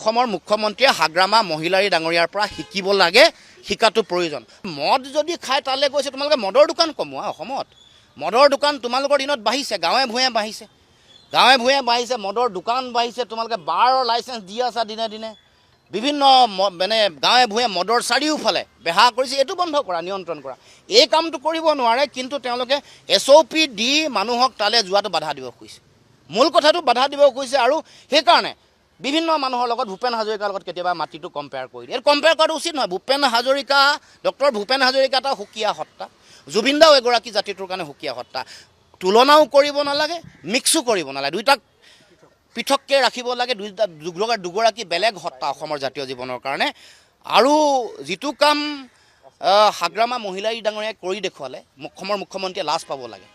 অসমৰ মুখ্যমন্ত্ৰীয়ে হাগ্ৰামা মহিলাৰী ডাঙৰীয়াৰ পৰা শিকিব লাগে, শিকাটো প্ৰয়োজন। মদ যদি খাই তালৈ গৈছে, তোমালোকে মদৰ দোকান কমোৱা। অসমত মদৰ দোকান তোমালোকৰ দিনত বাঢ়িছে, গাঁৱে ভূঞে বাঢ়িছে, গাঁৱে ভূঞে বাঢ়িছে, মদৰ দোকান বাঢ়িছে, তোমালোকে বাৰৰ লাইচেঞ্চ দি আছা দিনে দিনে। বিভিন্ন মানে গাঁৱে ভূঞে মদৰ চাৰিওফালে বেহা কৰিছে, এইটো বন্ধ কৰা, নিয়ন্ত্ৰণ কৰা। এই কামটো কৰিব নোৱাৰে, কিন্তু তেওঁলোকে SOP দি মানুহক তালৈ যোৱাটো বাধা দিব খুজিছে। মূল কথাটো বাধা দিব খুজিছে, আৰু সেইকাৰণে বিভিন্ন মানুহৰ লগত ভূপেন হাজৰিকাৰ লগত কেতিয়াবা মাটিটো কম্পেয়াৰ কৰি দিয়ে। কম্পেয়াৰ কৰাটো উচিত নহয়। ভূপেন হাজৰিকা, ডক্টৰ ভূপেন হাজৰিকা এটা সুকীয়া সত্তা, জুবিন দাও এগৰাকী জাতিটোৰ কাৰণে সুকীয়া সত্তা। তুলনাও কৰিব নালাগে, মিক্সো কৰিব নালাগে, দুইটাক পৃথককৈ ৰাখিব লাগে। দুগৰাকী বেলেগ সত্তা অসমৰ জাতীয় জীৱনৰ কাৰণে। আৰু যিটো কাম হাগ্ৰামা মহিলাৰী ডাঙৰীয়াই কৰি দেখুৱালে, অসমৰ মুখ্যমন্ত্ৰীয়ে লাজ পাব লাগে।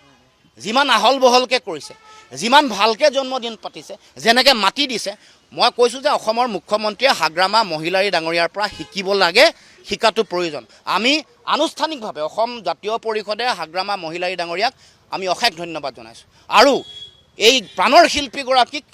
যিমান আহল বহলকৈ কৰিছে, যিমান ভালকৈ জন্মদিন পাতিছে, যেনেকৈ মাতি দিছে, মই কৈছোঁ যে অসমৰ মুখ্যমন্ত্ৰীয়ে হাগ্ৰামা মহিলাৰী ডাঙৰীয়াৰ পৰা শিকিব লাগে, শিকাটো প্ৰয়োজন। আমি আনুষ্ঠানিকভাৱে অসম জাতীয় পৰিষদে হাগ্ৰামা মহিলাৰী ডাঙৰীয়াক আমি অশেষ ধন্যবাদ জনাইছোঁ। আৰু এই প্ৰাণৰ শিল্পীগৰাকীক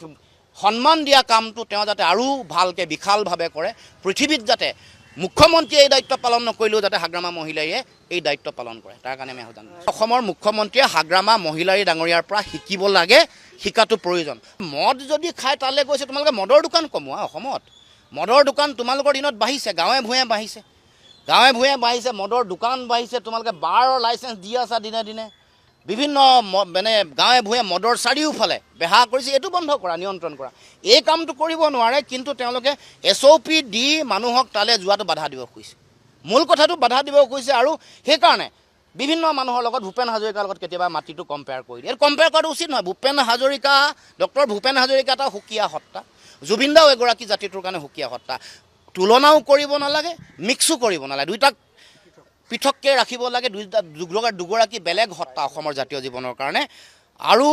সন্মান দিয়া কামটো তেওঁ যাতে আৰু ভালকৈ বিশালভাৱে কৰে, পৃথিৱীত যাতে মুখ্যমন্ত্ৰীয়ে এই দায়িত্ব পালন নকৰিলেও যাতে হাগ্ৰামা মহিলাৰীয়ে এই দায়িত্ব পালন কৰে, তাৰ কাৰণে আমি আহ্বান জনাইছোঁ। অসমৰ মুখ্যমন্ত্ৰীয়ে হাগ্ৰামা মহিলাৰী ডাঙৰীয়াৰ পৰা শিকিব লাগে, শিকাটো প্ৰয়োজন। মদ যদি খাই তালৈ গৈছে, তোমালোকে মদৰ দোকান কমোৱা। অসমত মদৰ দোকান তোমালোকৰ দিনত বাঢ়িছে, গাঁৱে ভূঞে বাঢ়িছে, গাঁৱে ভূঞে বাঢ়িছে, মদৰ দোকান বাঢ়িছে, তোমালোকে বাৰৰ লাইচেঞ্চ দি আছা দিনে দিনে। বিভিন্ন মানে গাঁৱে ভূঞে মদৰ চাৰিওফালে বেহা কৰিছে, এইটো বন্ধ কৰা, নিয়ন্ত্ৰণ কৰা। এই কামটো কৰিব নোৱাৰে, কিন্তু তেওঁলোকে SOP দি মানুহক তালৈ যোৱাটো বাধা দিব খুজিছে। মূল কথাটো বাধা দিব খুজিছে, আৰু সেইকাৰণে বিভিন্ন মানুহৰ লগত ভূপেন হাজৰিকাৰ লগত কেতিয়াবা মাটিটো কম্পেয়াৰ কৰি দিয়ে। কম্পেয়াৰ কৰাটো উচিত নহয়। ভূপেন হাজৰিকা, ডক্টৰ ভূপেন হাজৰিকা এটা সুকীয়া সত্তা, জুবিন দাও এগৰাকী জাতিটোৰ কাৰণে সুকীয়া সত্তা। তুলনাও কৰিব নালাগে, মিক্সো কৰিব নালাগে, দুইটাক পৃথককৈ ৰাখিব লাগে। দুগৰাকী বেলেগ সত্তা অসমৰ জাতীয় জীৱনৰ কাৰণে। আৰু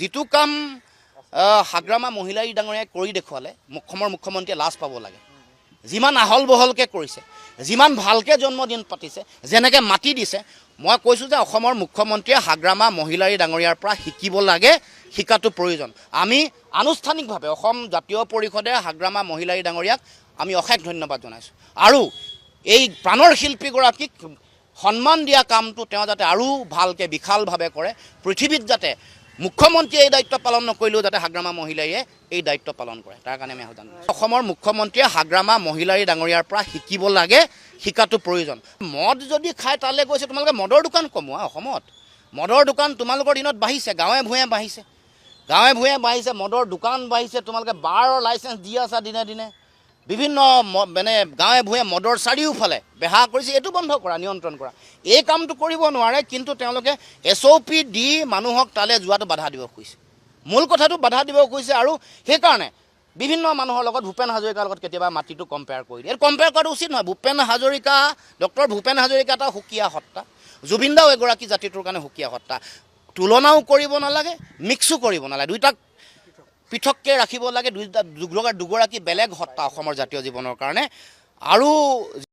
যিটো কাম হাগ্ৰামা মহিলাৰী ডাঙৰীয়াই কৰি দেখুৱালে, অসমৰ মুখ্যমন্ত্ৰীয়ে লাজ পাব লাগে। যিমান আহল বহলকৈ কৰিছে, যিমান ভালকৈ জন্মদিন পাতিছে, যেনেকৈ মাতি দিছে, মই কৈছোঁ যে অসমৰ মুখ্যমন্ত্ৰীয়ে হাগ্ৰামা মহিলাৰী ডাঙৰীয়াৰ পৰা শিকিব লাগে, শিকাটো প্ৰয়োজন। আমি আনুষ্ঠানিকভাৱে অসম জাতীয় পৰিষদে হাগ্ৰামা মহিলাৰী ডাঙৰীয়াক আমি অশেষ ধন্যবাদ জনাইছোঁ। আৰু এই প্ৰাণৰ শিল্পীগৰাকীক সন্মান দিয়া কামটো তেওঁ যাতে আৰু ভালকৈ বিশালভাৱে কৰে, পৃথিৱীত যাতে মুখ্যমন্ত্ৰীয়ে এই দায়িত্ব পালন নকৰিলেও যাতে হাগ্ৰামা মহিলাৰীয়ে এই দায়িত্ব পালন কৰে, তাৰ কাৰণে আমি আহ্বান জনাইছোঁ। অসমৰ মুখ্যমন্ত্ৰীয়ে হাগ্ৰামা মহিলাৰী ডাঙৰীয়াৰ পৰা শিকিব লাগে, শিকাটো প্ৰয়োজন। মদ যদি খাই তালৈ গৈছে, তোমালোকে মদৰ দোকান কমোৱা। অসমত মদৰ দোকান তোমালোকৰ দিনত বাঢ়িছে, গাঁৱে ভূঞে বাঢ়িছে, গাঁৱে ভূঞে বাঢ়িছে, মদৰ দোকান বাঢ়িছে, তোমালোকে বাৰৰ লাইচেঞ্চ দি আছা দিনে দিনে। বিভিন্ন মানে গাঁৱে ভূঞে মদৰ চাৰিওফালে বেহা কৰিছে, এইটো বন্ধ কৰা, নিয়ন্ত্ৰণ কৰা। এই কামটো কৰিব নোৱাৰে, কিন্তু তেওঁলোকে SOP দি মানুহক তালৈ যোৱাটো বাধা দিব খুজিছে। মূল কথাটো বাধা দিব খুজিছে, আৰু সেইকাৰণে বিভিন্ন মানুহৰ লগত ভূপেন হাজৰিকাৰ লগত কেতিয়াবা মাটিটো কম্পেয়াৰ কৰি দিয়ে। কম্পেয়াৰ কৰাটো উচিত নহয়। ভূপেন হাজৰিকা, ডক্টৰ ভূপেন হাজৰিকা এটা সুকীয়া সত্তা, জুবিন দাও এগৰাকী জাতিটোৰ কাৰণে সুকীয়া সত্তা। তুলনাও কৰিব নালাগে, মিক্সো কৰিব নালাগে, দুইটাক পৃথককৈ ৰাখিব লাগে। দুগৰাকী বেলেগ সত্তা অসমৰ জাতীয় জীৱনৰ কাৰণে। আৰু